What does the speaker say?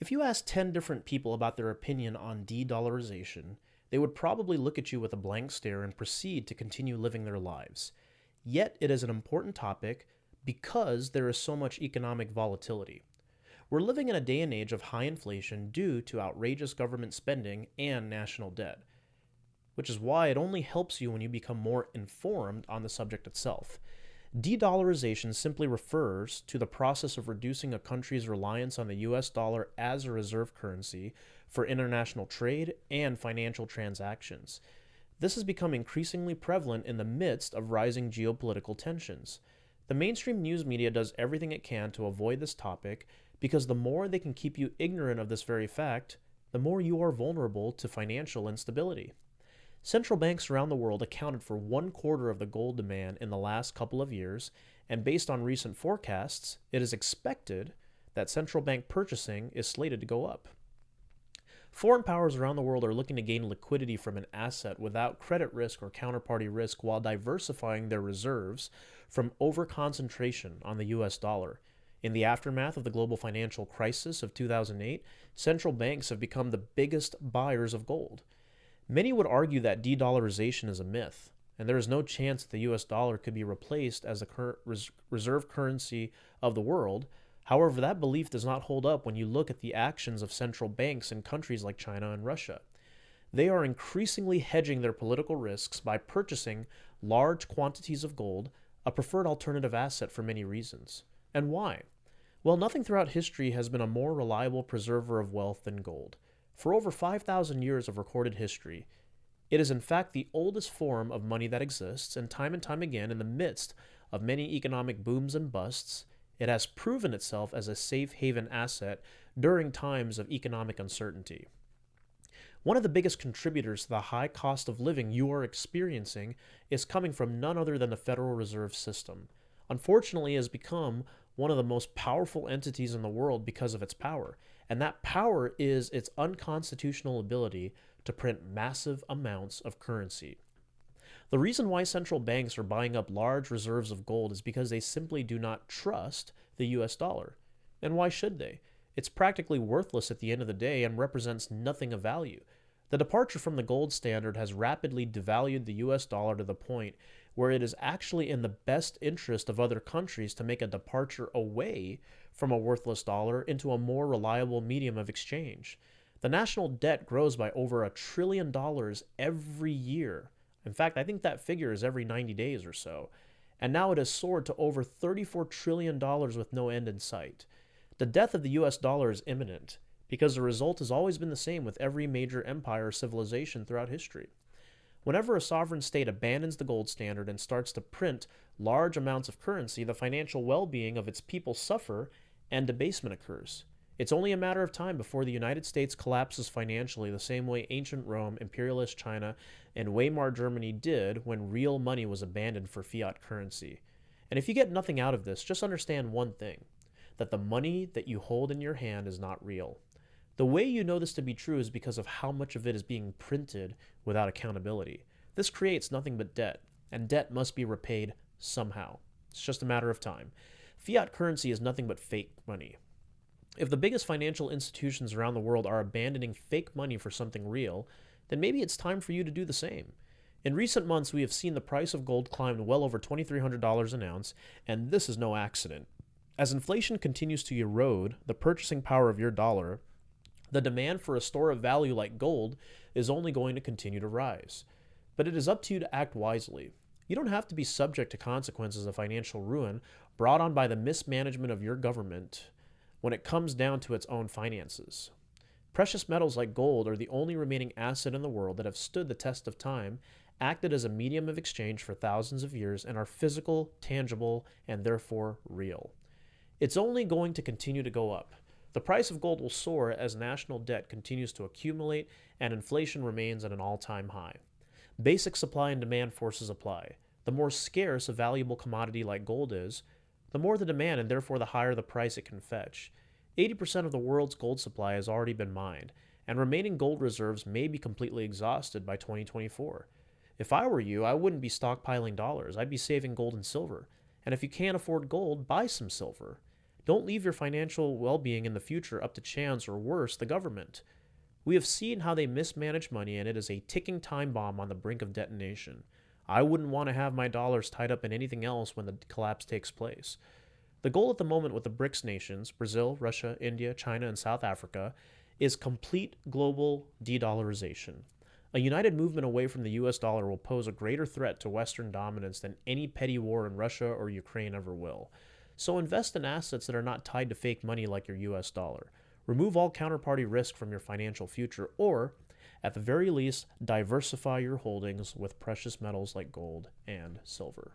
If you asked 10 different people about their opinion on de dollarization, they would probably look at you with a blank stare and proceed to continue living their lives. Yet, it is an important topic because there is so much economic volatility. We're living in a day and age of high inflation due to outrageous government spending and national debt, which is why it only helps you when you become more informed on the subject itself. De-dollarization simply refers to the process of reducing a country's reliance on the US dollar as a reserve currency for international trade and financial transactions. This has become increasingly prevalent in the midst of rising geopolitical tensions. The mainstream news media does everything it can to avoid this topic because the more they can keep you ignorant of this very fact, the more you are vulnerable to financial instability. Central banks around the world accounted for 1/4 of the gold demand in the last couple of years, and based on recent forecasts, it is expected that central bank purchasing is slated to go up. Foreign powers around the world are looking to gain liquidity from an asset without credit risk or counterparty risk while diversifying their reserves from overconcentration on the US dollar. In the aftermath of the global financial crisis of 2008, central banks have become the biggest buyers of gold. Many would argue that de-dollarization is a myth, and there is no chance that the US dollar could be replaced as the reserve currency of the world. However, that belief does not hold up when you look at the actions of central banks in countries like China and Russia. They are increasingly hedging their political risks by purchasing large quantities of gold, a preferred alternative asset for many reasons. And why? Well, nothing throughout history has been a more reliable preserver of wealth than gold. For over 5,000 years of recorded history, it is in fact the oldest form of money that exists, and time again, in the midst of many economic booms and busts, it has proven itself as a safe haven asset during times of economic uncertainty. One of the biggest contributors to the high cost of living you are experiencing is coming from none other than the Federal Reserve System. Unfortunately, it has become one of the most powerful entities in the world because of its power, and that power is its unconstitutional ability to print massive amounts of currency. The reason why central banks are buying up large reserves of gold is because they simply do not trust the US dollar. And why should they? It's practically worthless at the end of the day and represents nothing of value. The departure from the gold standard has rapidly devalued the US dollar to the point where it is actually in the best interest of other countries to make a departure away from a worthless dollar into a more reliable medium of exchange. The national debt grows by over $1 trillion every year. In fact, I think that figure is every 90 days or so. And now it has soared to over $34 trillion with no end in sight. The death of the US dollar is imminent because the result has always been the same with every major empire or civilization throughout history. Whenever a sovereign state abandons the gold standard and starts to print large amounts of currency, the financial well-being of its people suffer and debasement occurs. It's only a matter of time before the United States collapses financially the same way ancient Rome, imperialist China, and Weimar Germany did when real money was abandoned for fiat currency. And if you get nothing out of this, just understand one thing, that the money that you hold in your hand is not real. The way you know this to be true is because of how much of it is being printed without accountability. This creates nothing but debt, and debt must be repaid somehow. It's just a matter of time. Fiat currency is nothing but fake money. If the biggest financial institutions around the world are abandoning fake money for something real, then maybe it's time for you to do the same. In recent months, we have seen the price of gold climb well over $2,300 an ounce, and this is no accident. As inflation continues to erode the purchasing power of your dollar, the demand for a store of value like gold is only going to continue to rise. But it is up to you to act wisely. You don't have to be subject to consequences of financial ruin brought on by the mismanagement of your government when it comes down to its own finances. Precious metals like gold are the only remaining asset in the world that have stood the test of time, acted as a medium of exchange for thousands of years, and are physical, tangible, and therefore real. It's only going to continue to go up. The price of gold will soar as national debt continues to accumulate and inflation remains at an all-time high. Basic supply and demand forces apply. The more scarce a valuable commodity like gold is, the more the demand and therefore the higher the price it can fetch. 80% of the world's gold supply has already been mined, and remaining gold reserves may be completely exhausted by 2024. If I were you, I wouldn't be stockpiling dollars. I'd be saving gold and silver. And if you can't afford gold, buy some silver. Don't leave your financial well being in the future up to chance or worse, the government. We have seen how they mismanage money, and it is a ticking time bomb on the brink of detonation. I wouldn't want to have my dollars tied up in anything else when the collapse takes place. The goal at the moment with the BRICS nations, Brazil, Russia, India, China, and South Africa, is complete global de-dollarization. A united movement away from the US dollar will pose a greater threat to Western dominance than any petty war in Russia or Ukraine ever will. So invest in assets that are not tied to fake money like your US dollar. Remove all counterparty risk from your financial future, or, at the very least, diversify your holdings with precious metals like gold and silver.